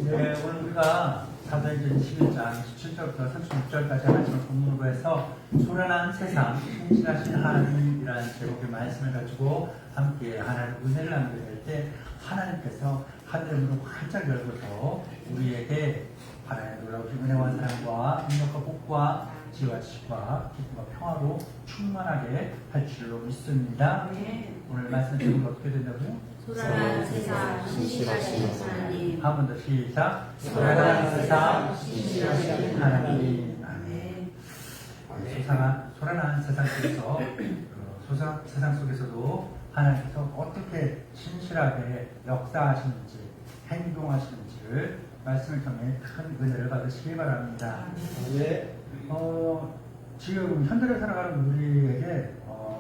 네, 오늘 우리가 사도행전 21장 17절부터 36절까지 하나님을 본문으로 해서 소란한 세상, 신실하신 하나님이라는 제목의 말씀을 가지고 함께 하나님 은혜를 나누게 될 때 하나님께서 하늘문을 활짝 열고서 우리에게 하나님의 놀라우신 은혜와 사랑과 능력과 복과 지혜와 지식과 기쁨과 평화로 충만하게 할 줄로 믿습니다. 오늘 말씀 제목이 어떻게 된다고요? 소란한 세상, 신실하신 하나님. 한 번 더 시작. 소란한 세상, 신실하신 하나님. 아멘. 소란한 세상 속에서 세상 속에서도 하나님께서 어떻게 신실하게 역사하시는지 행동하시는지를 말씀을 통해 큰 은혜를 받으시기 바랍니다. 네. 지금 현대를 살아가는 우리에게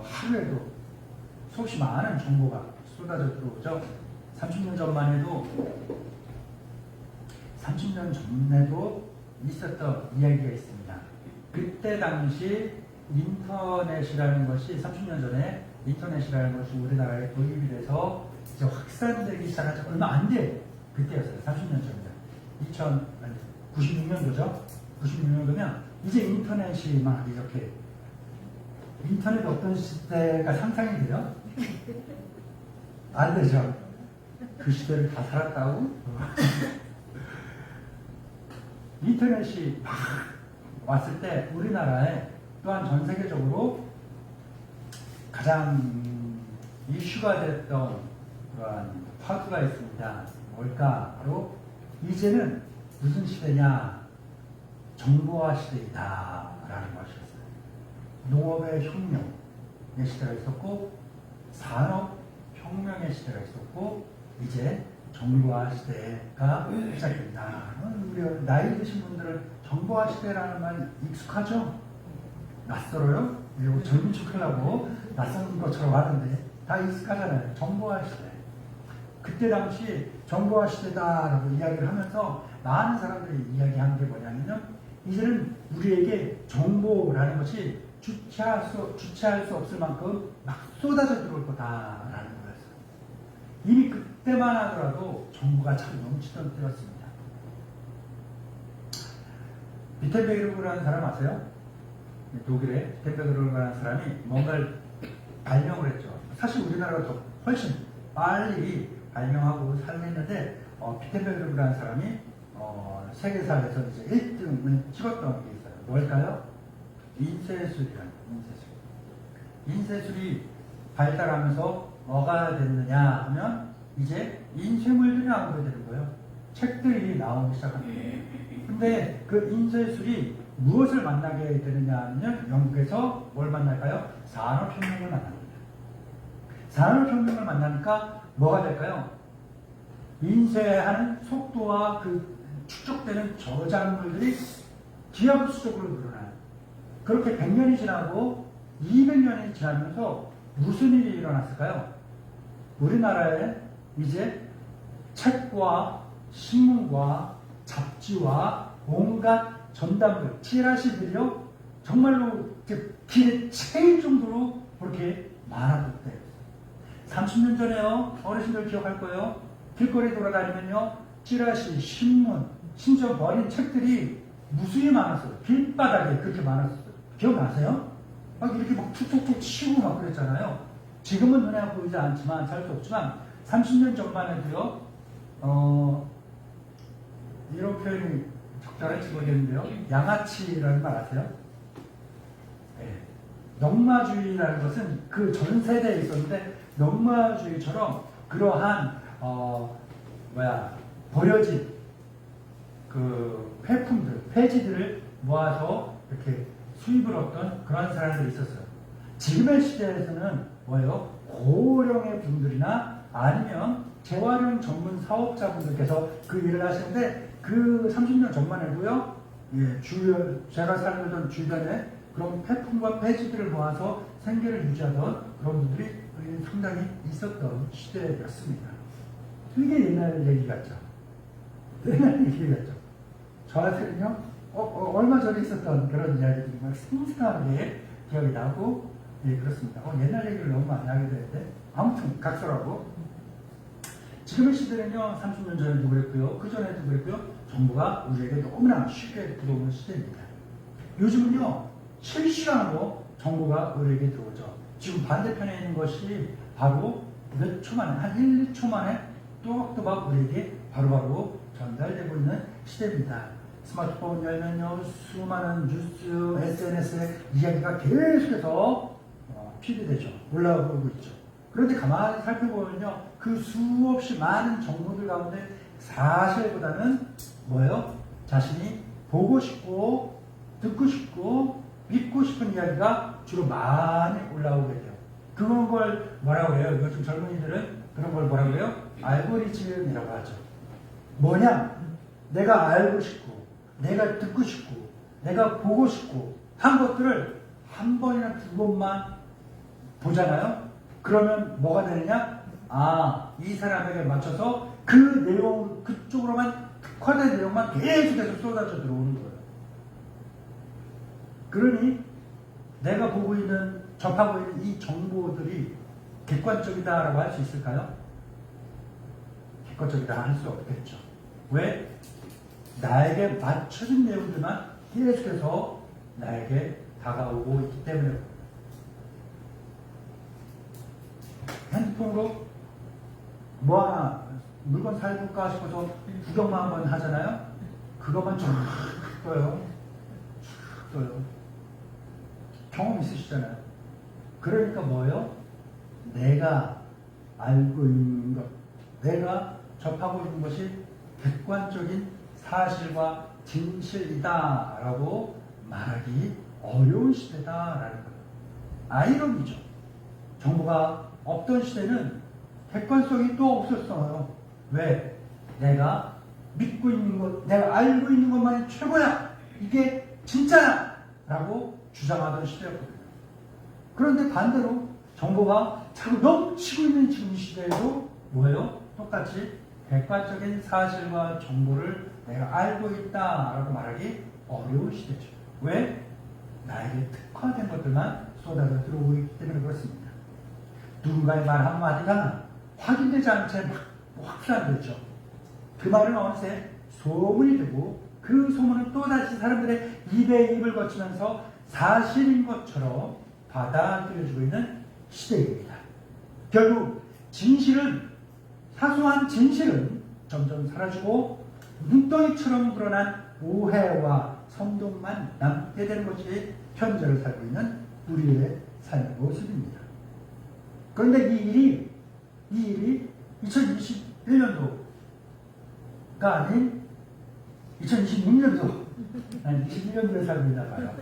하루에도 수없이 많은 정보가 쏟아져 들어오죠. 30년 전에도 있었던 이야기가 있습니다. 그때 당시 인터넷이라는 것이 30년 전에 인터넷이라는 것이 우리나라에 도입이 돼서 이제 확산되기 시작한 지 얼마 안 돼. 그때였어요. 30년 전이면 96년도죠. 96년도면 이제 인터넷이 막 이렇게 인터넷 없던 시대가 상상이 돼요? 안 되죠. 그 시대를 다 살았다고? 인터넷이 막 왔을 때 우리나라에 또한 전 세계적으로 가장 이슈가 됐던 그러한 화두가 있습니다. 뭘까? 바로 이제는 무슨 시대냐? 정보화 시대이다 라는 것이었어요. 농업의 혁명의 시대가 있었고 산업혁명의 시대가 있었고 이제 정보화 시대가 시작된다. 우리 나이 드신 분들은 정보화 시대라는 말 익숙하죠? 낯설어요? 그리고 젊은 척하려고 낯선 것처럼 하는데 다 익숙하잖아요. 정보화 시대. 그때 당시 정보화 시대다라고 이야기를 하면서 많은 사람들이 이야기한 게 뭐냐면요. 이제는 우리에게 정보라는 것이 주체할 수 없을 만큼 막 쏟아져 들어올 거다라는 거였어요. 이미 그때만 하더라도 정보가 참 넘치던 때였습니다. 비텐베르그라는 사람 아세요? 독일의 비텐베르그라는 사람이 뭔가를 발명을 했죠. 사실 우리나라가 더 훨씬 빨리 발명하고 살렸는데 비텐베르그라는 사람이 세계사에서 이제 1등을 찍었던 게 있어요. 뭘까요? 인쇄술이라는 인쇄술이 발달하면서 뭐가 됐느냐 하면 이제 인쇄물들이 나오게 되는 거예요. 책들이 나오기 시작합니다. 근데 그 인쇄술이 무엇을 만나게 되느냐 하면 영국에서 뭘 만날까요? 산업혁명을 만납니다. 산업혁명을 만나니까 뭐가 될까요? 인쇄하는 속도와 그 축적되는 저작물들이 기하급수적으로 늘어나요. 그렇게 100년이 지나고 200년이 지나면서 무슨 일이 일어났을까요? 우리나라에 이제 책과 신문과 잡지와 온갖 전단물, 티라시들이요 정말로 길에 채일 정도로 그렇게 많았던 때였어요. 30년 전에요, 어르신들 기억할 거예요. 길거리 돌아다니면요, 찌라시, 신문, 심지어 버린 책들이 무수히 많았어요. 길바닥에 그렇게 많았어요. 기억나세요? 막 이렇게 막 툭툭툭 치고 막 그랬잖아요. 지금은 눈에 보이지 않지만, 잘 수 없지만, 30년 전만 해도요, 이런 표현이 적절할지 모르겠는데요. 양아치라는 말 아세요? 네. 넉마주의라는 것은 그 전 세대에 있었는데, 넉마주의처럼 그러한, 버려진 그 폐품들, 폐지들을 모아서 이렇게 수입을 얻던 그런 사람들이 있었어요. 지금의 시대에서는 뭐예요? 고령의 분들이나 아니면 재활용 전문 사업자분들께서 그 일을 하시는데 그 30년 전만 해도요, 제가 살던 주변에 그런 폐품과 폐지들을 모아서 생계를 유지하던 그런 분들이 상당히 있었던 시대였습니다. 되게 옛날 얘기 같죠? 옛날 얘기 같죠? 저한테는요, 얼마 전에 있었던 그런 이야기들이 막 생생하게 기억이 나고, 그렇습니다. 옛날 얘기를 너무 많이 하게 되는데, 아무튼, 각설하고. 지금의 시대는요, 30년 전에도 그랬고요, 그 전에도 그랬고요, 정보가 우리에게 너무나 쉽게 들어오는 시대입니다. 요즘은요, 실시간으로 정보가 우리에게 들어오죠. 지금 반대편에 있는 것이 바로 몇 초 만에, 한 1, 2초 만에 또박또박 우리에게 바로바로 전달되고 있는 시대입니다. 스마트폰 열면요, 수많은 뉴스, SNS의 이야기가 계속해서 피드되죠. 올라오고 있죠. 그런데 가만히 살펴보면요, 그 수없이 많은 정보들 가운데 사실보다는 뭐예요? 자신이 보고 싶고, 듣고 싶고, 믿고 싶은 이야기가 주로 많이 올라오게 돼요. 그런 걸 뭐라고 해요? 요즘 젊은이들은 그런 걸 뭐라고 해요? 알고리즘이라고 하죠. 뭐냐? 내가 알고 싶고, 내가 듣고 싶고, 내가 보고 싶고 한 것들을 한 번이나 두 번만 보잖아요. 그러면 뭐가 되느냐? 아, 이 사람에게 맞춰서 그 내용, 그쪽으로만 특화된 내용만 계속해서 쏟아져 들어오는 거예요. 그러니 내가 보고 있는, 접하고 있는 이 정보들이 객관적이다라고 할 수 있을까요? 객관적이다 할 수 없겠죠. 왜? 나에게 맞춰진 내용들만 계속해서 나에게 다가오고 있기 때문에. 핸드폰으로 뭐 하나 물건 사볼까 싶어서 구경만 한번 하잖아요. 그것만 쭉 떠요. 쭉 떠요. 경험 있으시잖아요. 그러니까 뭐예요? 내가 알고 있는 것, 내가 접하고 있는 것이 객관적인 사실과 진실이다라고 말하기 어려운 시대다라는 거예요. 아이러니죠. 정보가 없던 시대는 객관성이 또 없었어요. 왜? 내가 믿고 있는 것, 내가 알고 있는 것만이 최고야! 이게 진짜야! 라고 주장하던 시대였거든요. 그런데 반대로 정보가 자꾸 넘치고 있는 지금 시대에도 뭐예요? 똑같이 객관적인 사실과 정보를 내가 알고 있다라고 말하기 어려운 시대죠. 왜? 나에게 특화된 것들만 쏟아져 들어오고 있기 때문에 그렇습니다. 누군가의 말 한마디가 확인되지 않은 채 막 확산되죠. 그 말은 어느새 소문이 되고 그 소문은 또다시 사람들의 입에 입을 거치면서 사실인 것처럼 받아들여지고 있는 시대입니다. 결국 진실은, 사소한 진실은 점점 사라지고 눈덩이처럼 불어난 오해와 선동만 남게 되는 것이 현재를 살고 있는 우리의 삶의 모습입니다. 그런데 이 일이 2021년도가 아닌 2026년도, 난 21년도에 살고 있나 봐요.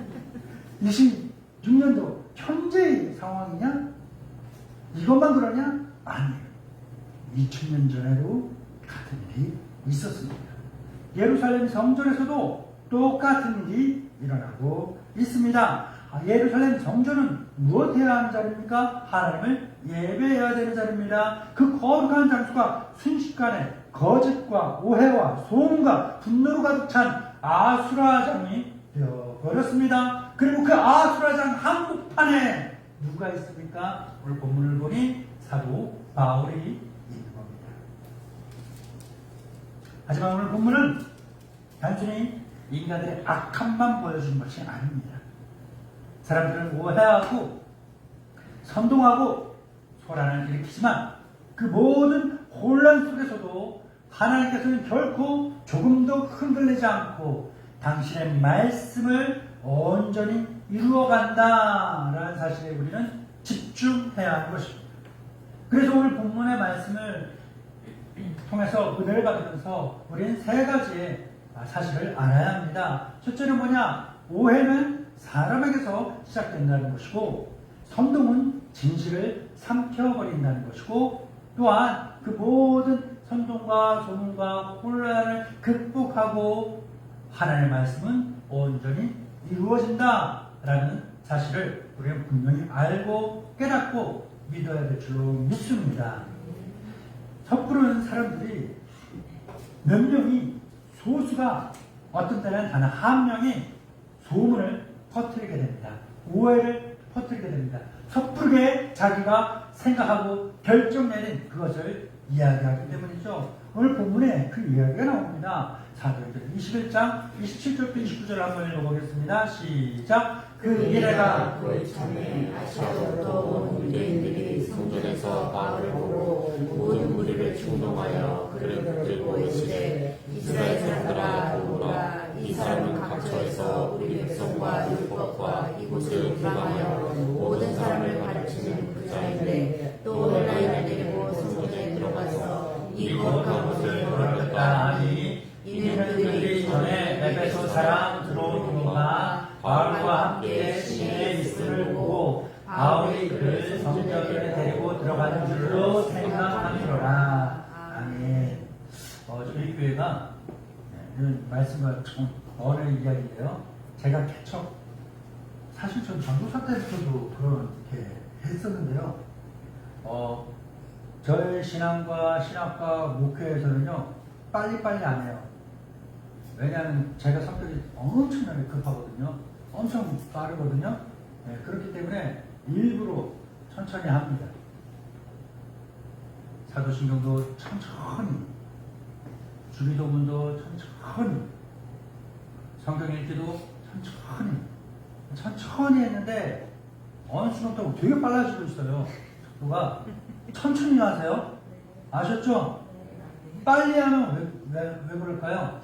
26년도 현재의 상황이냐? 이것만 그러냐? 아니에요. 2000년 전에도 같은 일이 있었습니다. 예루살렘 성전에서도 똑같은 일이 일어나고 있습니다. 예루살렘 성전은 무엇해야 하는 자리입니까? 하나님을 예배해야 되는 자리입니다. 그 거룩한 장소가 순식간에 거짓과 오해와 소음과 분노로 가득 찬 아수라장이 되어버렸습니다. 그리고 그 아수라장 한복판에 누가 있습니까? 오늘 본문을 보니 사도 바울이 있는 겁니다. 하지만 오늘 본문은 단순히 인간들의 악함만 보여주는 것이 아닙니다. 사람들은 오해하고 선동하고 소란을 일으키지만 그 모든 혼란 속에서도 하나님께서는 결코 조금도 흔들리지 않고 당신의 말씀을 온전히 이루어간다라는 사실에 우리는 집중해야 하는 것입니다. 그래서 오늘 본문의 말씀을 통해서 은혜를 받으면서 우리는 세 가지의 사실을 알아야 합니다. 첫째는 뭐냐? 오해는 사람에게서 시작된다는 것이고, 선동은 진실을 삼켜버린다는 것이고, 또한 그 모든 선동과 소문과 혼란을 극복하고 하나님의 말씀은 온전히 이루어진다라는 사실을 우리는 분명히 알고 깨닫고 믿어야 될 줄로 믿습니다. 섣부른 사람들이 몇 명이, 소수가 어떤 때는 단 한 명이 소문을 퍼뜨리게 됩니다. 오해를 퍼뜨리게 됩니다. 섣부르게 자기가 생각하고 결정 내린 그것을 이야기하기 때문이죠. 오늘 본문에 그 이야기가 나옵니다. 사도행전 21장 27절부터 29절 한번 읽어보겠습니다. 시작. 그 이래가 그 전에 아시아로부터 온 유대인들이 성전에서 바울을 보고 모든 무리를 충동하여 그를 붙들고 이르시되 이스라엘 사람들아 보라 이 사람은 각처에서 우리 백성과 율법과 이곳을 불방하여 모든 사람을 가르치는 그 자인데 또 헬라인을 데리고 성전에 들어가서 이 거룩한 곳을 더럽혔다 하니 이는 그들이 전에 에베소 사람 드로피모가 바울과 함께 신의 입술을 보고 바울이 그를 성전에 데리고 들어가는 줄로 생각하노라. 아멘. 저희 교회가 이런 말씀과 참 어려운 이야기인데요. 제가 개척 사실 전 전도사 때부터도 그렇게 했었는데요. 저의 신앙과 신학과 목회에서는요 빨리빨리 안 해요. 왜냐하면 제가 성격이 엄청나게 급하거든요. 엄청 빠르거든요. 네, 그렇기 때문에 일부러 천천히 합니다. 사도신경도 천천히, 주기도문도 천천히, 성경 읽기도 천천히 했는데 어느 순간부터 되게 빨라지고 있어요. 누가 천천히 하세요. 아셨죠? 빨리 하면 왜 그럴까요?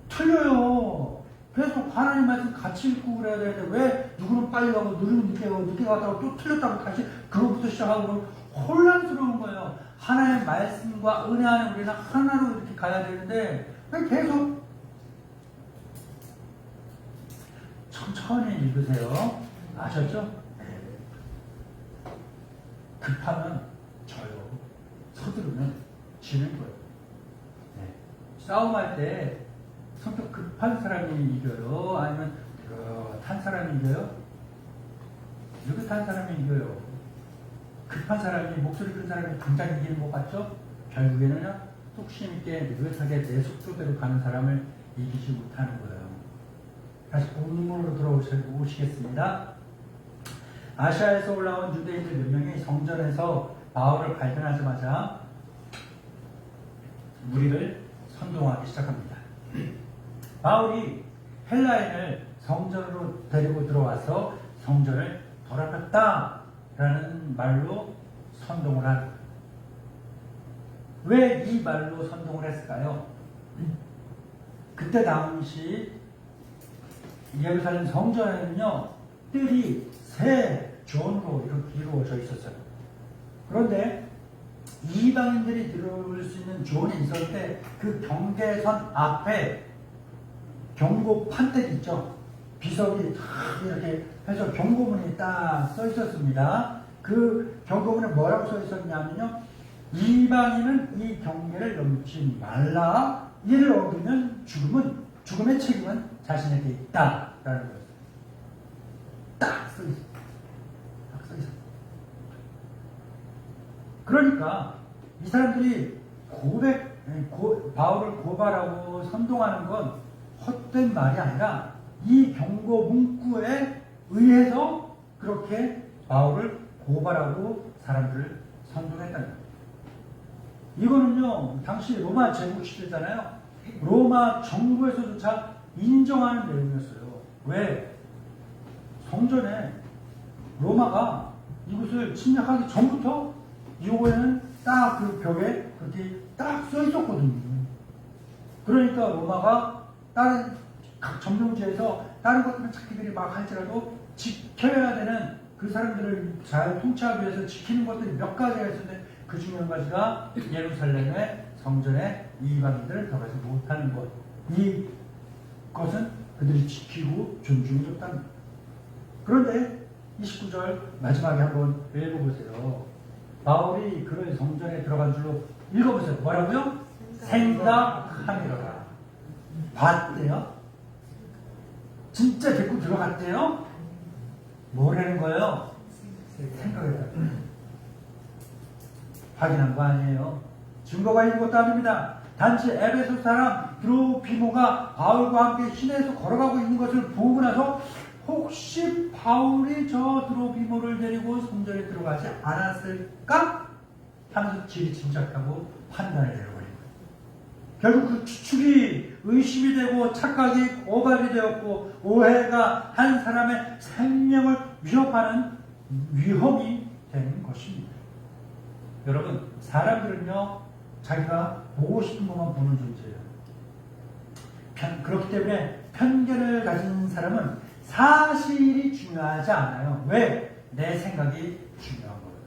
틀려요. 계속 하나님 말씀 같이 읽고 그래야 되는데 왜 누구는 빨리 가고 누구는 늦게 가고 늦게 갔다가 또 틀렸다고 다시 그거부터 시작하고 혼란스러운 거예요. 하나님의 말씀과 은혜 안에 우리는 하나로 이렇게 가야 되는데 왜 계속 천천히 읽으세요. 아셨죠? 급하면 져요. 서두르면 지는 거예요. 네. 싸움할 때 성격 급한 사람이 이겨요? 아니면 느긋한 사람이 이겨요? 느긋한 사람이 이겨요. 급한 사람이, 목소리 큰 사람이 당장 이기는 것 같죠? 결국에는 뚝심 있게 느긋하게 내 속도대로 가는 사람을 이기지 못하는 거예요. 다시 본문으로 돌아오시겠습니다. 아시아에서 올라온 유대인들 몇 명이 성전에서 바울을 발견하자마자 무리를 선동하기 시작합니다. 바울이 헬라인을 성전으로 데리고 들어와서 성전을 더럽혔다라는 말로 선동을 하는 거예요. 왜 이 말로 선동을 했을까요? 그때 당시 예루살렘 성전에는요 뜰이 세 존으로 이렇게 이루어져 있었어요. 그런데 이방인들이 들어올 수 있는 존이 있을 때 그 경계선 앞에 경고 판때기 있죠. 비석이 딱 이렇게 해서 경고문이 딱 써 있었습니다. 그 경고문에 뭐라고 써 있었냐면요. 이방인은 이 경계를 넘지 말라. 이를 어기면 죽음의 책임은 자신에게 있다. 라는 거였어요. 딱 써 있어요. 딱 써 있어요. 그러니까 이 사람들이 바울을 고발하고 선동하는 건 헛된 말이 아니라 이 경고 문구에 의해서 그렇게 바울을 고발하고 사람들을 선동했다는 거예요. 이거는요, 당시 로마 제국 시대잖아요. 로마 정부에서조차 인정하는 내용이었어요. 왜? 성전에 로마가 이곳을 침략하기 전부터 이거에는 딱 그 벽에 그렇게 딱 써 있었거든요. 그러니까 로마가 다른 각 점령지에서 다른 것들은 자기들이 막 할지라도 지켜야 되는 그 사람들을 잘 통치하기 위해서 지키는 것들이 몇 가지가 있었는데 그 중에 한 가지가 예루살렘의 성전에 이방인들을 들어가지 못하는 것. 이것은 그들이 지키고 존중해줬다는 것. 그런데 29절 마지막에 한번 읽어보세요. 바울이 그를 성전에 들어간 줄로 읽어보세요. 뭐라고요? 생각하니라. 봤대요? 진짜 데리고 들어갔대요? 뭐라는 거예요? 생각했다. 확인한 거 아니에요. 증거가 있는 것도 아닙니다. 단지 에베소 사람 드로피모가 바울과 함께 시내에서 걸어가고 있는 것을 보고 나서 혹시 바울이 저 드로피모를 데리고 성전에 들어가지 않았을까? 하면서 질이 침착하고 판단을 내려버린 거예요. 결국 그 추측이 의심이 되고 착각이 오각이 되었고 오해가 한 사람의 생명을 위협하는 위험이 되는 것입니다. 여러분, 사람들은요, 자기가 보고 싶은 것만 보는 존재예요. 그렇기 때문에 편견을 가진 사람은 사실이 중요하지 않아요. 왜? 내 생각이 중요한 거예요.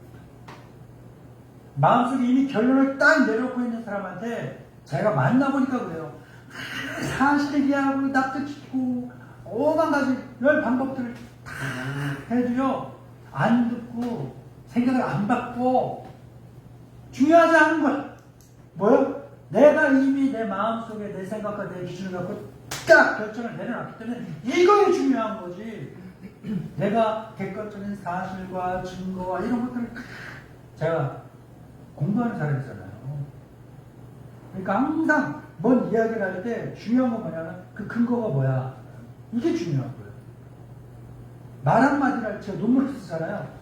마음속에 이미 결론을 딱 내려놓고 있는 사람한테 제가 만나보니까 그래요. 사실을 이해하고 납득시키고 오만 가지 열 방법들을 다 해도요, 안 듣고 생각을 안 받고 중요하지 않은 거야. 뭐요? 내가 이미 내 마음속에 내 생각과 내 기준을 갖고 딱 결정을 내려놨기 때문에 이거에 중요한 거지. 내가 객관적인 사실과 증거와 이런 것들을 제가 공부하는 사람이잖아요. 그러니까 항상 뭔 이야기를 할 때 중요한 건 뭐냐면 그 근거가 뭐야. 이게 중요한 거예요. 말 한마디를 제가 논문을 쓰잖아요.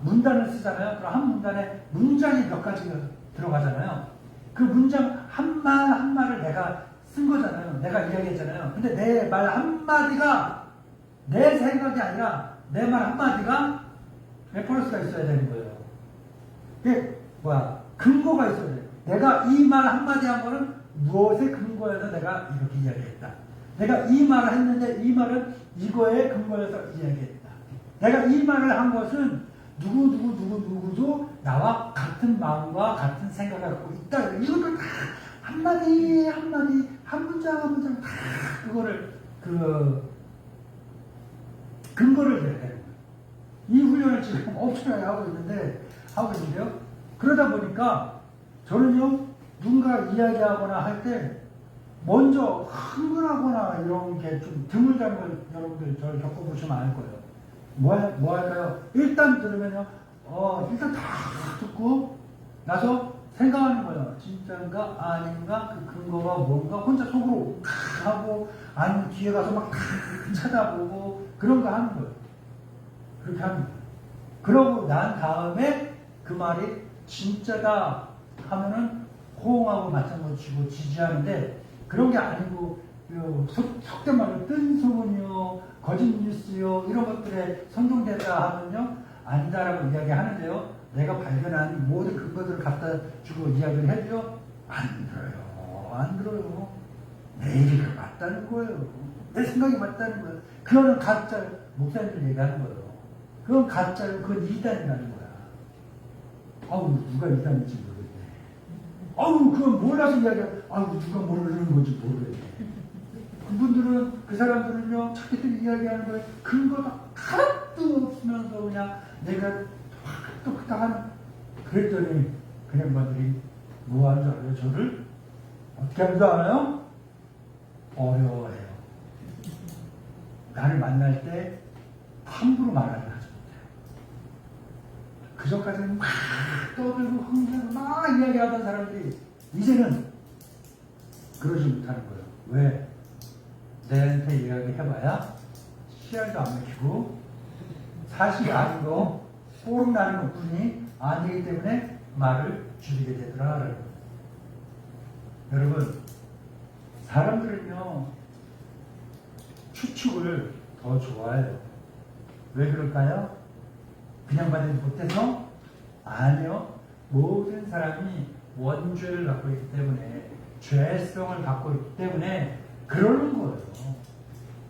문단을 쓰잖아요. 그럼 한 문단에 문장이 몇 가지가 들어가잖아요. 그 문장 한 말 한말을 내가 쓴 거잖아요. 내가 이야기했잖아요. 근데 내 말 한마디가 내 생각이 아니라 내 말 한마디가 레퍼런스가 있어야 되는 거예요. 이게 근거가 있어야 돼요. 내가 이 말 한마디 한 거는 무엇에 근거해서 내가 이렇게 이야기했다. 내가 이 말을 했는데 이 말은 이거에 근거해서 이야기했다. 내가 이 말을 한 것은 누구도 나와 같은 마음과 같은 생각을 갖고 있다. 이것도 다 한마디 한마디 한 문장 다 그거를 근거를 내야 되는 거예요. 이 훈련을 지금 엄청나게 하고 있는데요. 그러다 보니까 저는요, 누군가 이야기하거나 할 때 먼저 흥분하거나 이런 게 좀 드물다는 걸 여러분들 저를 겪어보시면 알 거예요. 뭐 할까요? 일단 들으면요, 일단 다 듣고 나서 생각하는 거예요. 진짜인가 아닌가 그 근거가 뭔가 혼자 속으로 하고 아니면 뒤에 가서 막 찾아보고 그런 거 하는 거예요. 그렇게 하는 거예요. 그러고 난 다음에 그 말이 진짜다 하면은 호응하고 맞장구 치고 지지하는데 그런 게 아니고 속된 말로 뜬 소문이요, 거짓 뉴스요 이런 것들에 선동됐다 하면요 아니다라고 이야기하는데요. 내가 발견한 모든 근거들을 갖다 주고 이야기를 해도요 안 들어요. 내 얘기가 맞다는 거예요. 내 생각이 맞다는 거예요. 그거는 가짜 목사님들 얘기하는 거예요. 그건 가짜요. 그건 이단이라는 거야. 누가 이단인지 모르겠네. 그건 몰라서 이야기하고, 누가 모르는 건지 모르겠네. 그분들은, 그 사람들은요, 자기들이 이야기하는 거에 근거가 하나도 없으면서 그냥 내가 또 그렇다 그랬더니, 그 양반들이 뭐 하는 줄 알아요? 저를? 어떻게 하는 줄 알아요? 어려워해요. 나를 만날 때 함부로 말하지 못해요. 그전까지는 막 떠들고 흥분하고 막 이야기하던 사람들이 이제는 그러지 못하는 거예요. 왜? 내한테 이야기해봐야 씨알도 안 먹히고 사실이 아닌 거 뽀록 나는 것뿐이 아니기 때문에 말을 줄이게 되더라. 여러분, 사람들은요 추측을 더 좋아해요. 왜 그럴까요? 그냥 받지 못해서? 아니요. 모든 사람이 원죄를 갖고 있기 때문에 죄성을 갖고 있기 때문에 그러는 거예요.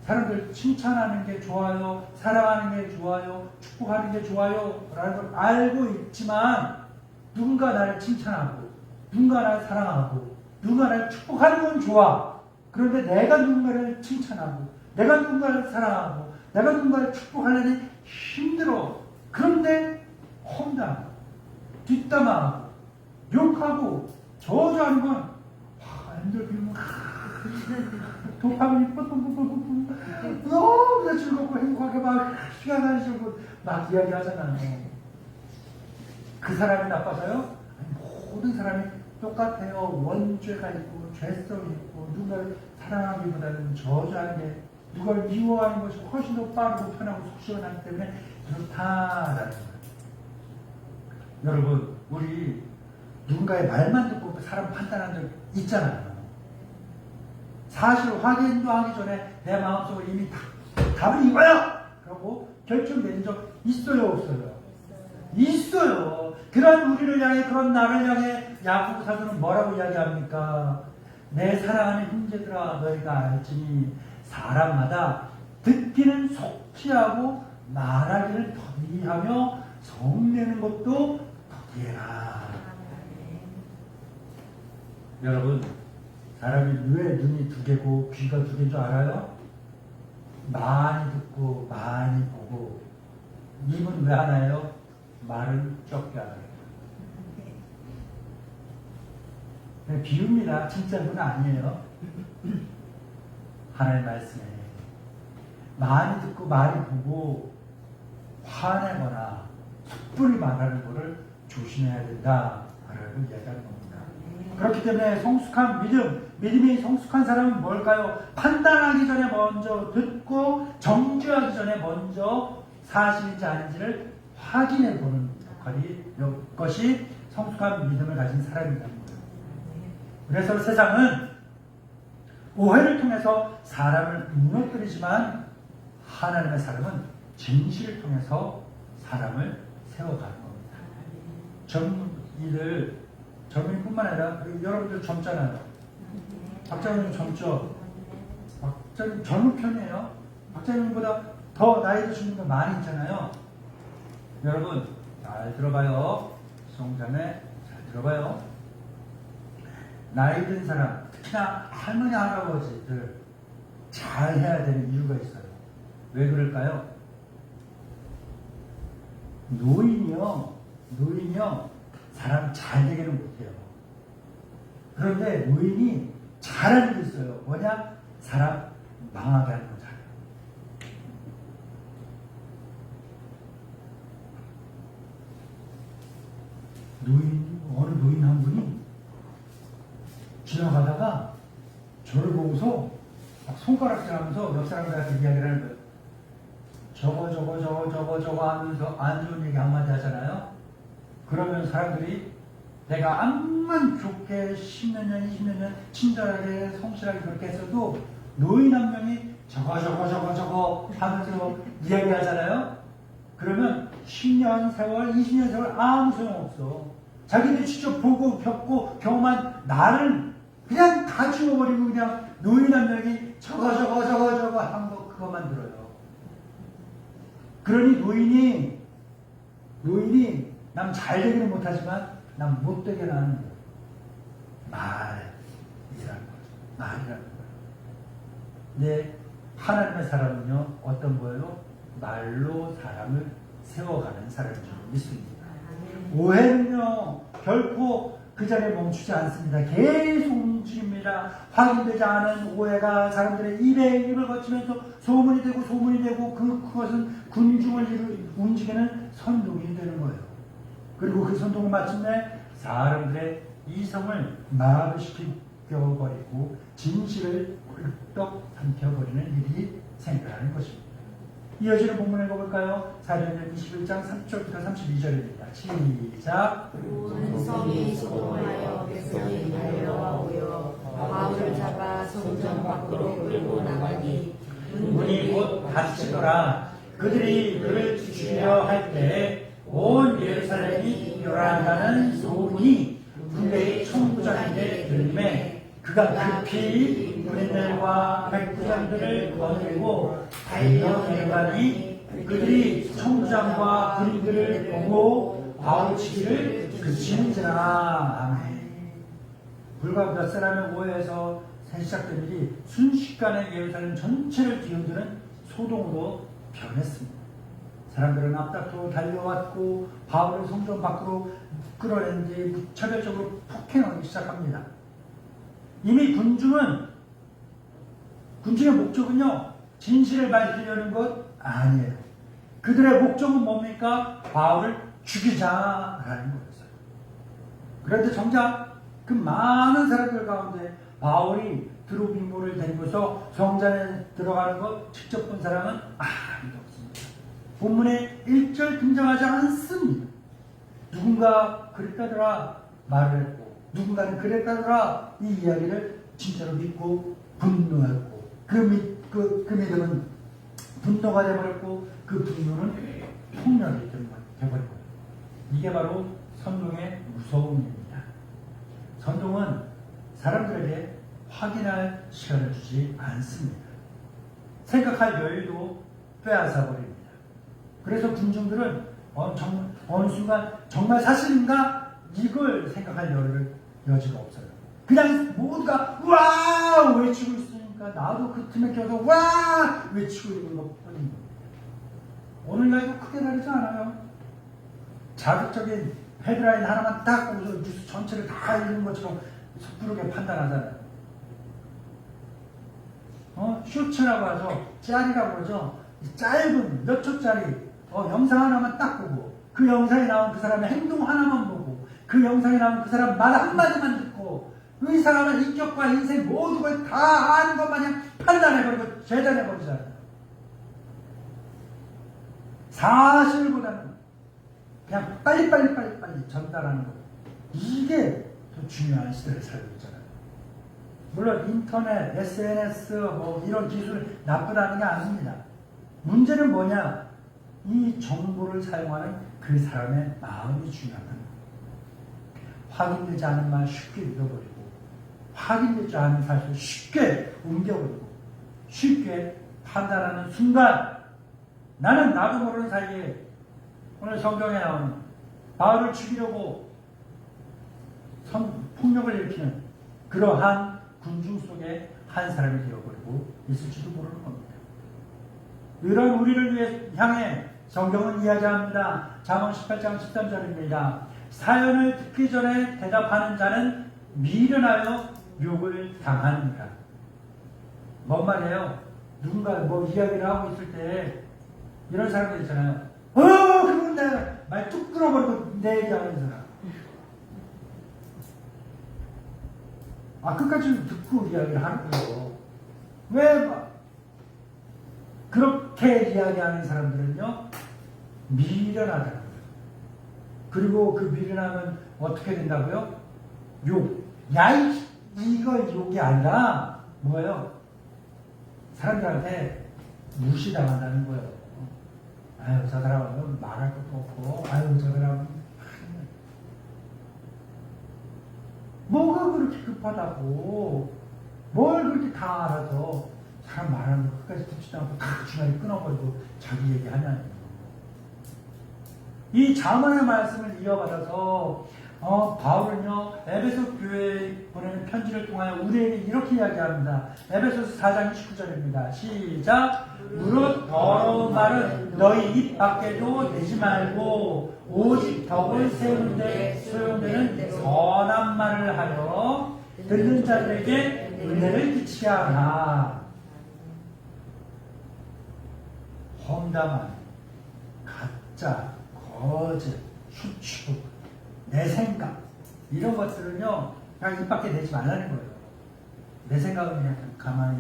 사람들 칭찬하는 게 좋아요, 사랑하는 게 좋아요, 축복하는 게 좋아요 라는 걸 알고 있지만 누군가 나를 칭찬하고 누군가 나를 사랑하고 누군가 나를 축복하는 건 좋아. 그런데 내가 누군가를 칭찬하고 내가 누군가를 사랑하고 내가 누군가를 축복하려니 힘들어. 그런데 험담, 뒷담화하고 욕하고 저주하는 건 엔돌핀 도파민이 뿜뿜뿜뿜뿜 너무 즐겁고 행복하게 막 시간 가지고 막 이야기하잖아요. 그 사람이 나빠서요? 아니, 모든 사람이 똑같아요. 원죄가 있고 죄성이 있고 누군가를 사랑하기보다는 저주하는 게 누굴 미워하는 것이 훨씬 더 빠르고 편하고 속 시원하기 때문에 그렇다라는 거예요. 여러분, 우리 누군가의 말만 듣고 사람 판단한 적 있잖아요. 사실 확인도 하기 전에 내 마음속으로 이미 답은 이거야! 라고 결정된 적 있어요, 없어요? 있어요. 그런 우리를 향해, 그런 나를 향해 야고보 사도는 뭐라고 이야기합니까? 내 사랑하는 형제들아, 너희가 알지니 사람마다 듣기는 속지하고 말하기를 더디하며 성내는 것도 더디해라. 여러분, 사람이 왜 눈이 두 개고 귀가 두 개인 줄 알아요? 많이 듣고 많이 보고. 입은 왜 하나요? 말을 적게 하나요? 비유입니다. 진짜 그건 아니에요. 하나님의 말씀에 많이 듣고 많이 보고 화내거나 섣불리 말하는 것을 조심해야 된다 라고 이야기하는 겁니다. 그렇기 때문에 성숙한 믿음이 성숙한 사람은 뭘까요? 판단하기 전에 먼저 듣고 정죄하기 전에 먼저 사실인지 아닌지를 확인해 보는 것이 성숙한 믿음을 가진 사람이라는 거예요. 그래서 세상은 오해를 통해서 사람을 무너뜨리지만 하나님의 사람은 진실을 통해서 사람을 세워가는 겁니다. 젊은이뿐만 아니라 여러분들 젊잖아요. 박자님 젊죠? 박자님 젊은 편이에요. 박자님보다 더 나이 드신 분들 많이 있잖아요. 여러분 잘 들어봐요. 성자매 잘 들어봐요. 나이 든 사람, 특히나 할머니 할아버지들 잘 해야 되는 이유가 있어요. 왜 그럴까요? 노인이요 사람 잘 되게는 못해요. 그런데 노인이 잘하는 게 있어요. 뭐냐? 사람 망하게 하는 거 잘해요. 어느 노인 한 분이 지나가다가 저를 보고서 막 손가락질 하면서 옆 사람들한테 이야기를 하는 거예요. 저거 하면서 안 좋은 얘기 한마디 하잖아요. 그러면 사람들이 내가 암만 좋게 10몇 년, 20몇 년 친절하게 성실하게 그렇게 했어도 노인 한 명이 저거 하면서 이야기하잖아요. 그러면 10년 세월, 20년 세월 아무 소용없어. 자기들이 직접 보고 겪고 경험한 나를 그냥 다 지워버리고 그냥 노인 한 명이 저거 한 거 그것만 들어요. 그러니 노인이 남 잘 되기는 못하지만 남 못되게 하는 거예요. 말이라는 거죠. 말이라는 거예요. 근데 하나님의 사람은요 어떤 거예요? 말로 사람을 세워가는 사람인 줄 믿습니다. 오해는요 결코 그 자리에 멈추지 않습니다. 계속 움직입니다. 확인되지 않은 오해가 사람들의 입을 거치면서 소문이 되고 그것은 군중을 움직이는 선동이 되는 거예요. 그리고 그 선동은 마침내 사람들의 이성을 마비시켜버리고 진실을 꿀떡 삼켜버리는 일이 생겨나는 것입니다. 이어지는 본문 읽어볼까요? 사도행전 21장 3절부터 32절입니다. 시작. 온 성이 소동하여 백성이 달려오여 바울을 잡아 성전 밖으로 끌고 나가니 문이 곧 닫히더라. 그들이 그를 죽이려 할 때 온 예루살렘이 요란하는 소문이 군대의 총부장에게 들림에 그가 급히 군인들과 백부장들을 거느리고 달려내려가니 그들이 총부장과 군인들을 보고 바울 치기를 그치는지라. 아멘. 불과 몇 사람의 오해에서 시작된 일이 순식간에 예루살렘 전체를 뒤흔드는 소동으로 변했습니다. 사람들은 앞다투어 달려왔고 바울을 성전 밖으로 끌어낸 뒤 무차별적으로 폭행하기 시작합니다. 이미 군중의 목적은요 진실을 밝히려는 것 아니에요. 그들의 목적은 뭡니까? 바울을 죽이자라는 거였어요. 그런데 정작 그 많은 사람들 가운데 바울이 드로비모를 데리고서 성전에 들어가는 것 직접 본 사람은 아무도 없습니다. 본문에 1절 등장하지 않습니다. 누군가 그랬다더라 말을 했고 누군가는 그랬다더라 이 이야기를 진짜로 믿고 분노했고 그 믿음은 분노가 되어버렸고 그 분노는 폭력이 되어버리고 이게 바로 선동의 무서움입니다. 선동은 사람들에게 확인할 시간을 주지 않습니다. 생각할 여유도 빼앗아 버립니다. 그래서 군중들은 어느 순간 정말 사실인가 이걸 생각할 여지가 없어요. 그냥 모두가 와 외치고 있으니까 나도 그 틈에 껴서 와 외치고 있는 것뿐입니다. 오늘날도 크게 다르지 않아요. 자극적인 헤드라인 하나만 딱 보고서 뉴스 전체를 다 읽는 것처럼 섣부르게 판단하잖아요. 쇼츠라고 하죠. 짤이라고 그러죠. 짧은 몇 초짜리 영상 하나만 딱 보고 그 영상에 나온 그 사람의 행동 하나만 보고 그 영상에 나온 그 사람 말 한마디만 듣고 이 사람의 인격과 인생 모든 걸 다 아는 것 마냥 판단해버리고 재단해버리잖아요. 사실보다는 그냥 빨리빨리 전달하는 것. 이게 더 중요한 시대를 살고 있잖아요. 물론 인터넷, SNS 이런 기술이 나쁘다는 게 아닙니다. 문제는 뭐냐? 이 정보를 사용하는 그 사람의 마음이 중요하다. 확인되지 않은 말 쉽게 믿어버리고 확인되지 않은 사실을 쉽게 옮겨버리고 쉽게 판단하는 순간 나는 나도 모르는 사이에 오늘 성경에 나오는 바울을 죽이려고 폭력을 일으키는 그러한 군중 속에 한 사람이 되어버리고 있을지도 모르는 겁니다. 이런 우리를 향해 성경은 이야기합니다. 잠언 18장 13절입니다. 사연을 듣기 전에 대답하는 자는 미련하여 욕을 당하느니라. 뭔 말이에요? 누군가 이야기를 하고 있을 때 이런 사람들 있잖아요. 그건 내가 말 뚝 끊어버리고 내 얘기하는 사람. 끝까지 듣고 이야기를 하는 거예요. 왜 그렇게 이야기하는 사람들은요, 미련하다는 거예요. 그리고 그 미련함은 어떻게 된다고요? 욕. 이거 욕이 아니라, 뭐예요? 사람들한테 무시당한다는 거예요. 저 사람은 말할 것도 없고, 저 사람은 뭐가 그렇게 급하다고 뭘 그렇게 다 알아서 사람 말하는 거 끝까지 듣지도 않고 다 중간에 끊어버리고 자기 얘기하냐는 이 잠언의 말씀을 이어받아서 바울은요 에베소 교회에 보내는 편지를 통하여 우리에게 이렇게 이야기합니다. 에베소서 4장 19절입니다. 시작. 무릇 더러운 말은 너희 입 밖에도 내지 말고 오직 덕을 세우는 데 소용되는 선한 말을 하여 듣는 자들에게 은혜를 끼치게 하라. 험담한 가짜 거짓 수축 내 생각 이런 것들은요 그냥 입 밖에 내지 말라는 거예요. 내 생각은 그냥 가만히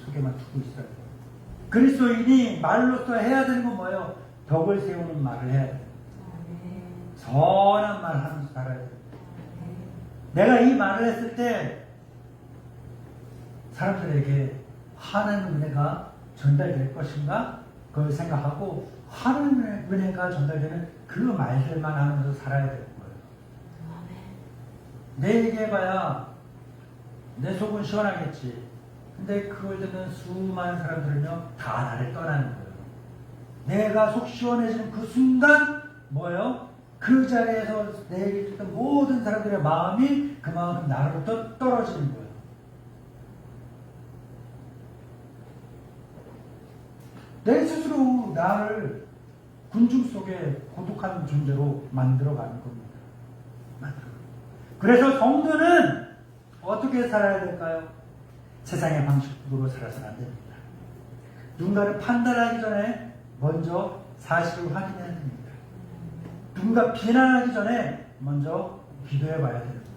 속에만 두고 있어요. 그리스도인이 말로써 해야 되는 건 뭐예요? 덕을 세우는 말을 해야 돼요. 선한 말 하면서 살아야 돼요. 내가 이 말을 했을 때 사람들에게 하나님의 은혜가 전달될 것인가? 그걸 생각하고 하나님의 은혜가 전달되는 그 말들만 하면서 살아야 되는 거예요. 내 얘기해봐야 내 속은 시원하겠지. 근데 그걸 듣는 수많은 사람들은요 다 나를 떠나는 거예요. 내가 속 시원해지는 그 순간 뭐예요? 그 자리에서 내 얘기를 듣던 모든 사람들의 마음이 그만큼 나로부터 떨어지는 거예요. 내 스스로 나를 군중 속에 고독한 존재로 만들어가는 겁니다. 그래서 성도는 어떻게 살아야 될까요? 세상의 방식으로 살아서는 안 됩니다. 누군가를 판단하기 전에 먼저 사실을 확인해야 됩니다. 누군가 비난하기 전에 먼저 기도해 봐야 됩니다.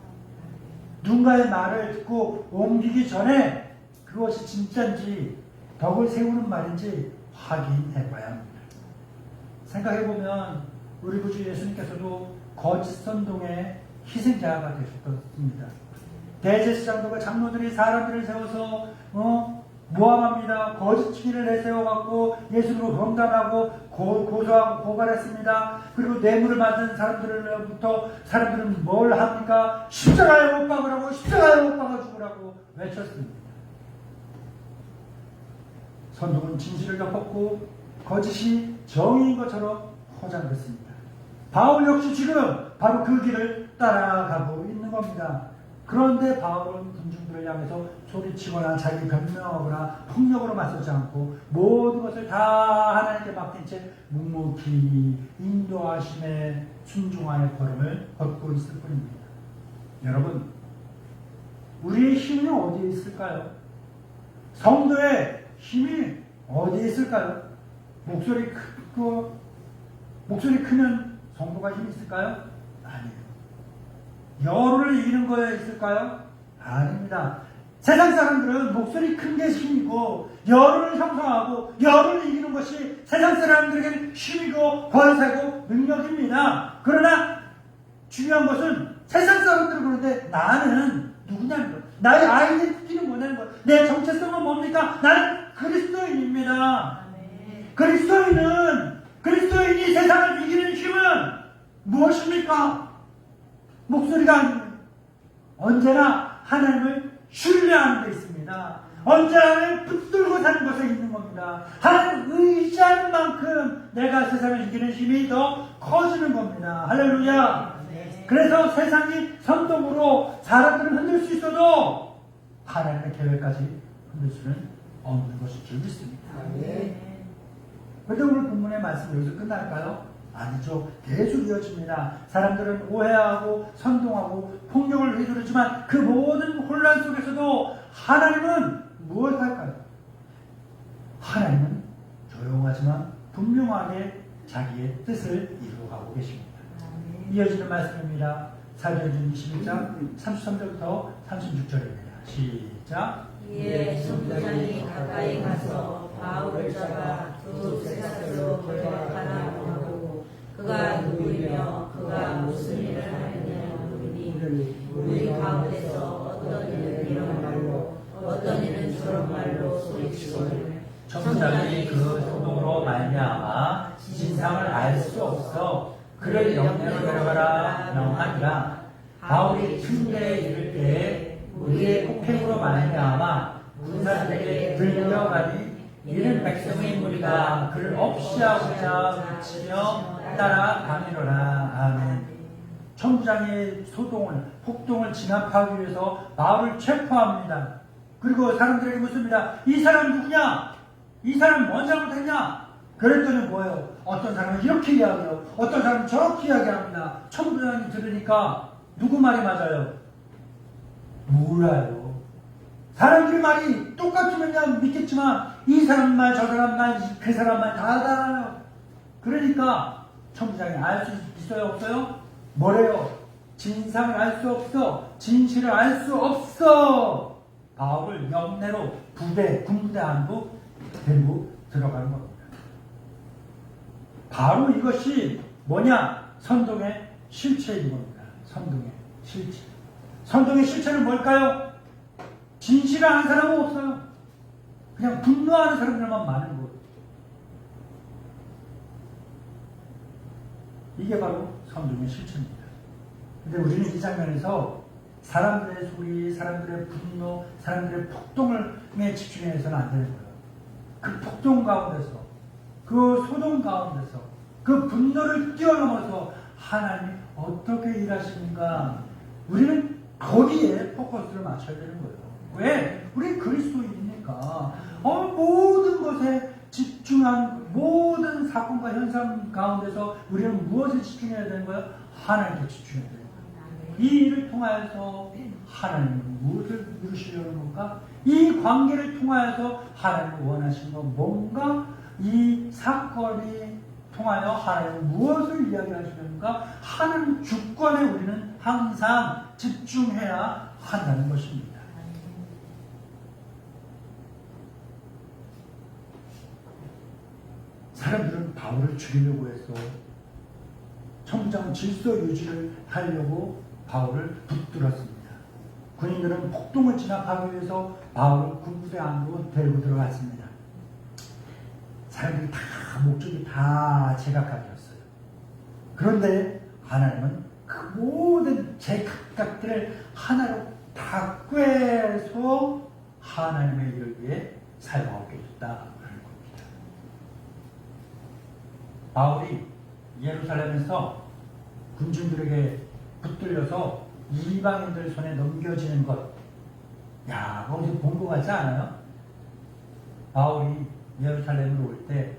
누군가의 말을 듣고 옮기기 전에 그것이 진짜인지 덕을 세우는 말인지 확인해 봐야 합니다. 생각해 보면 우리 구주 예수님께서도 거짓 선동의 희생자가 되셨습니다. 대제사장들과 장로들이 사람들을 세워서 모함합니다. 거짓 증인을 내세워갖고 예수로 험담하고 고소하고 고발했습니다. 그리고 뇌물을 받은 사람들로부터 사람들은 뭘 합니까? 십자가에 못 박으라고, 십자가에 못 박아 죽으라고 외쳤습니다. 선동은 진실을 덮었고 거짓이 정의인 것처럼 포장됐습니다. 바울 역시 지금 바로 그 길을 따라가고 있는 겁니다. 그런데 바울은 군중들을 향해서 소리치거나 자기 변명하거나 폭력으로 맞서지 않고 모든 것을 다 하나님께 맡긴 채 묵묵히 인도하심에 순종하는 걸음을 걷고 있을 뿐입니다. 여러분, 우리의 힘이 어디에 있을까요? 성도의 힘이 어디에 있을까요? 목소리 크면 성도가 힘이 있을까요? 아니에요. 여론을 이기는 거에 있을까요? 아닙니다. 세상 사람들은 목소리 큰 게 힘이고 여론을 형성하고 여론을 이기는 것이 세상 사람들에게는 힘이고 권세고 능력입니다. 그러나 중요한 것은 세상 사람들은 그런데 나는 누구냐는 것, 나의 아이덴티티는 뭐냐는 것, 내 정체성은 뭡니까? 나는 그리스도인입니다. 그리스도인이 세상을 이기는 힘은 무엇입니까? 목소리가 아닙니다. 언제나 하나님을 신뢰하는 데 있습니다. 언제나 하나님을 붙들고 사는 것에 있는 겁니다. 하나님을 의지하는 만큼 내가 세상을 이기는 힘이 더 커지는 겁니다. 할렐루야. 그래서 세상이 선동으로 사람들을 흔들 수 있어도 하나님의 계획까지 흔들 수는 없는 것이 줄 믿습니다. 그런데 오늘 본문의 말씀 여기서 끝날까요? 아니죠. 계속 이어집니다. 사람들은 오해하고 선동하고 폭력을 휘두르지만 그 모든 혼란 속에서도 하나님은 무엇을 할까요? 하나님은 조용하지만 분명하게 자기의 뜻을 이루어가고 계십니다. 이어지는 말씀입니다. 사도행전 21장 33절부터 36절입니다. 시작. 이에 총부장이 가까이 가서 바울을 잡아 두 세사들로 걸어가라 하고 그가 누구이며 그가 무슨 일을 하느냐 물으니 우리 가운데서 어떤 이는 이런 말로 어떤 이는 저런 말로 소리치거늘 청부장이 그 소동으로 말미암아 진상을 알 수 없어 그를 영내로 데려가라 명하니라. 바울이 층대에 이를 때에 우리의 폭행으로 말미암아 군사들에게 들려가니 이는 백성의 무리가 그를 없이 하고자 외치며 따라가니로라. 아멘. 청부장의 폭동을 진압하기 위해서 바울을 체포합니다. 그리고 사람들에게 묻습니다. 이 사람 누구냐? 이 사람 뭔 잘못했냐? 그랬더니 뭐예요? 어떤 사람은 이렇게 이야기해요. 어떤 사람은 저렇게 이야기합니다. 청부장이 들으니까 누구 말이 맞아요? 몰라요. 사람들 말이 똑같으면 믿겠지만 이 사람 말, 저 사람 말, 그 사람 말 다 달라요. 그러니까 청부장이 알 수 있어요? 없어요? 뭐래요? 진상을 알 수 없어. 진실을 알 수 없어. 바울을 영내로 군부대 안으로 데리고 들어가는 겁니다. 바로 이것이 뭐냐? 선동의 실체인 겁니다. 선동의 실체. 선동의 실체는 뭘까요? 진실을 아는 사람은 없어요. 그냥 분노하는 사람들만 많은 거예요. 이게 바로 선동의 실체입니다. 근데 우리는 이 장면에서 사람들의 소리, 사람들의 분노, 사람들의 폭동에 집중해서는 안 되는 거예요. 그 폭동 가운데서, 그 소동 가운데서, 그 분노를 뛰어넘어서 하나님이 어떻게 일하시는가, 우리는 거기에 포커스를 맞춰야 되는 거예요. 왜? 우리 그리스도인이니까 모든 것에 집중한 모든 사건과 현상 가운데서 우리는 무엇에 집중해야 되는 거예요? 하나님께 집중해야 되는 거예요. 이 일을 통하여서 하나님은 무엇을 이루시려는 건가? 이 관계를 통하여서 하나님을 원하시는 건 뭔가? 이 사건이 통하여 하나님은 무엇을 이야기하시는가? 하는 주권에 우리는 항상 집중해야 한다는 것입니다. 사람들은 바울을 죽이려고 했어. 성장 질서 유지를 하려고 바울을 붙들었습니다. 군인들은 폭동을 진압하기 위해서 바울을 군부대 안으로 데리고 들어갔습니다. 사람들이 다 목적이 다 제각각이었어요. 그런데 하나님은 그 모든 제각각들을 하나로 다 꿰서 하나님의 일을 위해 사용하고 계셨다는 겁니다. 바울이 예루살렘에서 군중들에게 붙들려서 이방인들 손에 넘겨지는 것, 야, 거기서 본 것 같지 않아요? 바울이 예루살렘으로 올 때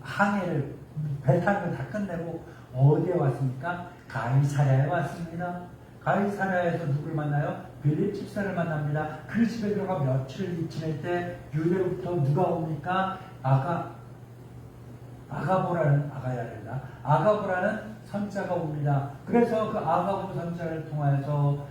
항해를 배 타는 걸 다 끝내고 어디에 왔습니까? 가이사랴에 왔습니다. 가이사랴에서 누굴 만나요? 빌립 집사를 만납니다. 그 집에 들어가 며칠을 지낼 때 유대로부터 누가 옵니까? 아가보라는 선자가 옵니다. 그래서 그 아가보 선자를 통하여서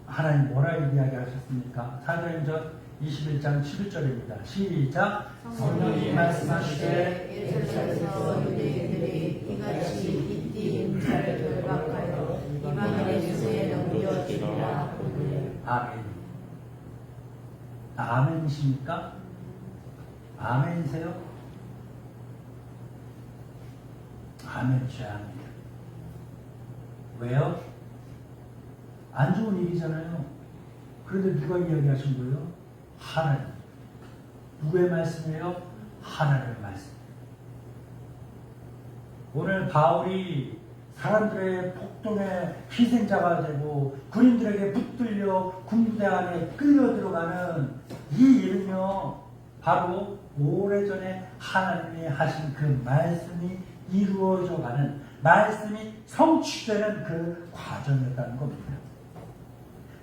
하나님 뭐라 이야기하셨습니까? 사도행전 21장 11절입니다. 시작. 성령이 말씀하시되 예루살렘에서 유대인들이 이같이 이띠인 자를 결박하여 이방인의 손에 넘겨주리라. 아멘. 아멘이십니까? 아멘이세요? 아멘이셔야 합니다. 왜요? 안 좋은 일이잖아요. 그런데 누가 이야기하신 거예요? 하나님. 누구의 말씀이에요? 하나님의 말씀. 오늘 바울이 사람들의 폭동의 희생자가 되고 군인들에게 붙들려 군부대 안에 끌려 들어가는 이 일은요, 바로 오래전에 하나님이 하신 그 말씀이 이루어져 가는, 말씀이 성취되는 그 과정이었다는 겁니다.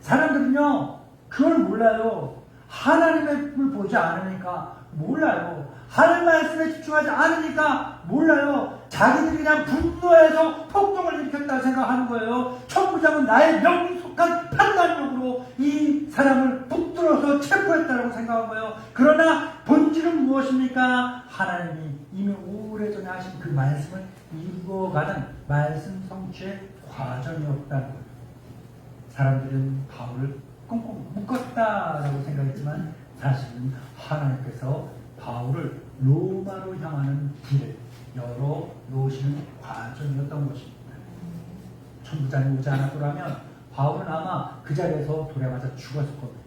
사람들은요, 그걸 몰라요. 하나님의 꿈을 보지 않으니까 몰라요. 하나님 말씀에 집중하지 않으니까 몰라요. 자기들이 그냥 분노해서 폭동을 일으켰다 생각하는 거예요. 천부장은 나의 명속한 판단력으로 이 사람을 붙들어서 체포했다고 생각한 거예요. 그러나 본질은 무엇입니까? 하나님이 이미 오래전에 하신 그 말씀을 이루어가는 말씀 성취의 과정이었다는 거예요. 사람들은 바울을 꽁꽁 묶었다라고 생각했지만 사실은 하나님께서 바울을 로마로 향하는 길을 열어 놓으시는 과정이었던 것입니다. 천부장이 오지 않았더라면 바울은 아마 그 자리에서 돌에 맞아 죽었을 겁니다.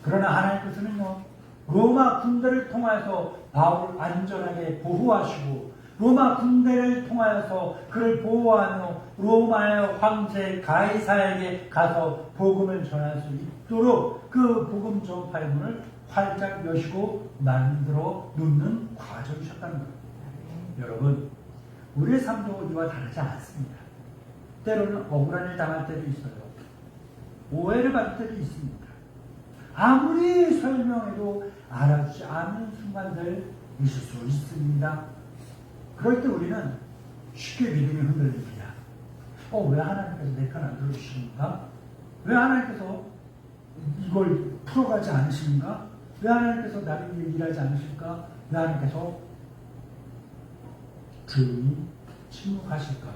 그러나 하나님께서는요, 로마 군대를 통하여서 바울을 안전하게 보호하시고 로마 군대를 통하여서 그를 보호하며 로마의 황제 가이사에게 가서 복음을 전할 수 있도록 그 복음 전파의 문을 활짝 여시고 만들어 놓는 과정이셨다는 거예요. 여러분, 우리의 삶도 이와 다르지 않습니다. 때로는 억울한 일 당할 때도 있어요. 오해를 받을 때도 있습니다. 아무리 설명해도 알아주지 않는 순간들 있을 수 있습니다. 그럴 때 우리는 쉽게 믿음이 흔들립니다. 왜 하나님께서 내 편 안 들어주시는가? 왜 하나님께서 이걸 풀어가지 않으시는가? 왜 하나님께서 나를 위해 일하지 않으실까? 왜 하나님께서 조용히 침묵하실까?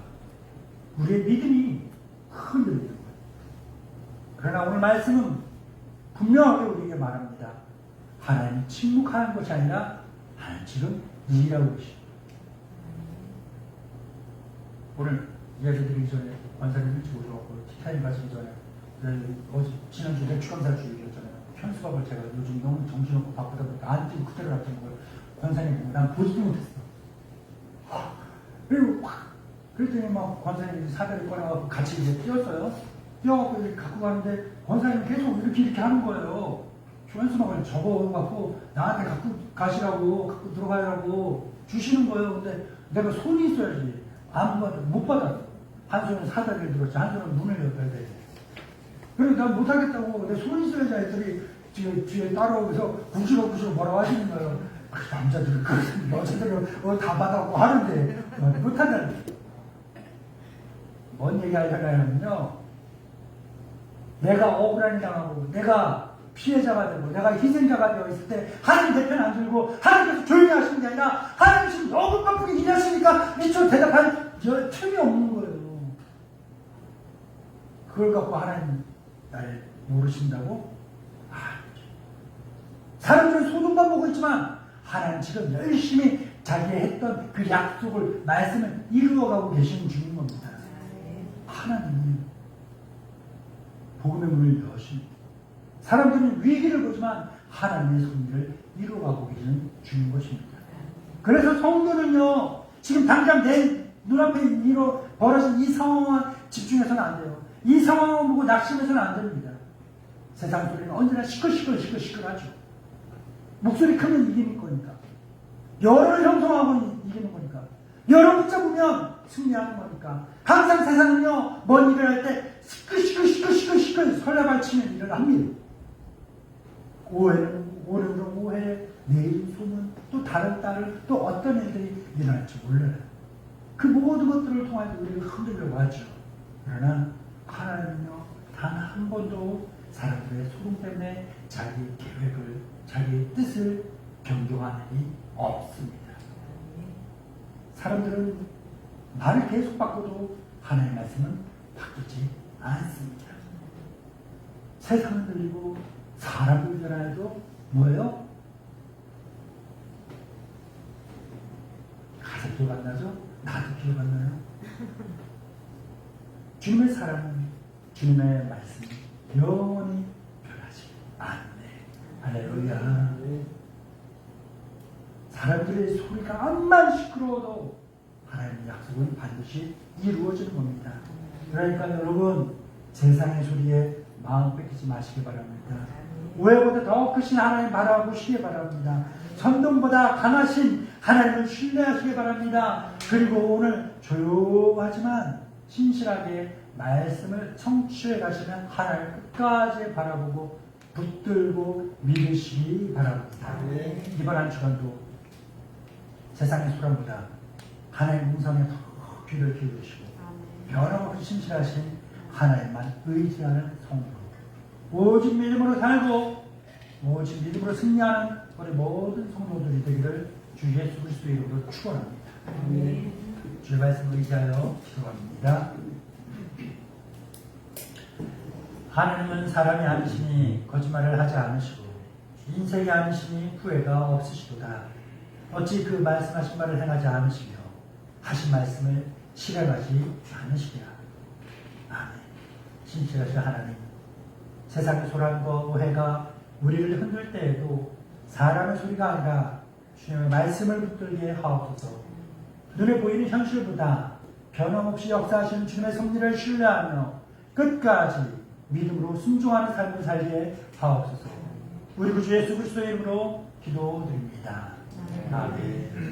우리의 믿음이 흔들리는 거예요. 그러나 오늘 말씀은 분명하게 우리에게 말합니다. 하나님이 침묵하는 것이 아니라 하나님 지금 일하고 계십니다. 오늘 예배 드리기 전에 관사님 일찍 오셔서 티타임 가시기 전에 지난주에 추감사 주일이었잖아요. 현수밥을 제가 요즘 너무 정신없고 바쁘다 보니까 안 뛰고 그대로 놨던 거예요. 관사님 보고 난 보지도 못했어. 그리고 그랬더니 막 관사님이 사다리 꺼내갖고 같이 이제 뛰었어요. 뛰어갖고 이렇게 갖고 가는데 권사님이 계속 이렇게 하는 거예요. 현수막을 접어갖고 나한테 갖고 가시라고, 갖고 들어가라고 주시는 거예요. 근데 내가 손이 있어야지. 못 받았어. 한 손은 사다리를 들었지, 한 손은 문을 열어야 돼. 그래서 난 못하겠다고, 내 손이 있어야지 애들이 뒤에 따라오면서 구시럭구시럭 뭐라고 하시는 거예요. 그 남자들, 그 여자들은 다 받았고 하는데, 못한다는. 뭔 얘기 하려냐면요. 내가 억울한 일 당하고, 내가 피해자가 되고 내가 희생자가 되어 있을 때 하나님 대표는 안 들고 하나님께서 조용히 하시는 게 아니라 하나님 지금 너무 바쁘게 일하시니까 미처 대답할 틈이 없는 거예요. 그걸 갖고 하나님 날 모르신다고? 사람들은 소돔만 보고 있지만 하나님 지금 열심히 자기 했던 그 약속을 말씀을 이루어가고 계시는 중인 겁니다. 하나님이 복음의 문을 여십니다. 사람들은 위기를 보지만 하나님의 섭리를 이루어가고 계시는 중인 것입니다. 그래서 성도는요, 지금 당장 내 눈앞에 벌어진 이 상황에 집중해서는 안 돼요. 이 상황을 보고 낙심해서는 안 됩니다. 세상 소리는 언제나 시끌시끌하죠. 목소리 크면 이기는 거니까. 여론을 형성하고 이기는 거니까. 여론 붙잡으면 승리하는 거니까. 항상 세상은요, 뭔 일을 할 때 시끌시끌 설레발치는 일을 합니다. 오해는 오해, 내일 소문, 또 다른 딸을 또 어떤 일들이 일어날지 몰라요. 그 모든 것들을 통해서 우리를 흔들려고 하죠. 그러나 하나님은요, 단 한 번도 사람들의 소름 때문에 자기 계획을, 자기 뜻을 변경한 일이 없습니다. 사람들은 말을 계속 바꿔도 하나님의 말씀은 바뀌지 않습니다. 세상은 들리고 사람을 변화해도 뭐예요? 가사 기억 안 나죠? 나도 기억 안 나요. 주님의 사랑은, 주님의 말씀이 영원히 변하지 않네. 할렐루야. 사람들의 소리가 암만 시끄러워도 하나님의 약속은 반드시 이루어지는 겁니다. 그러니까 여러분, 세상의 소리에 마음 뺏기지 마시기 바랍니다. 오해보다 더 크신 하나님 바라보시기 바랍니다. 선동보다 강하신 하나님을 신뢰하시기 바랍니다. 그리고 오늘 조용하지만 신실하게 말씀을 청취해 가시면 하나님 끝까지 바라보고 붙들고 믿으시기 바랍니다. 이번 한 주간도 세상의 소란보다 하나님의 음성에 더 귀를 기울이시고 변함없이 신실하신 하나님만 의지하는 성도, 오직 믿음으로 살고 오직 믿음으로 승리하는 우리 모든 성도들이 되기를 주 예수 그리스도의 이름으로 축원합니다. 주의 말씀을 의지하여 기도합니다. 하나님은 사람이 아니시니 거짓말을 하지 않으시고 인생이 아니시니 후회가 없으시도다. 어찌 그 말씀하신 말을 행하지 않으시며 하신 말씀을 실행하지 않으시랴. 아멘. 신실하신 하나님, 세상의 소란과 오해가 우리를 흔들 때에도 사람의 소리가 아니라 주님의 말씀을 붙들게 하옵소서. 눈에 보이는 현실보다 변함없이 역사하시는 주님의 섭리를 신뢰하며 끝까지 믿음으로 순종하는 삶을 살게 하옵소서. 우리 구주 예수 그리스도의 이름으로 기도드립니다. 아멘.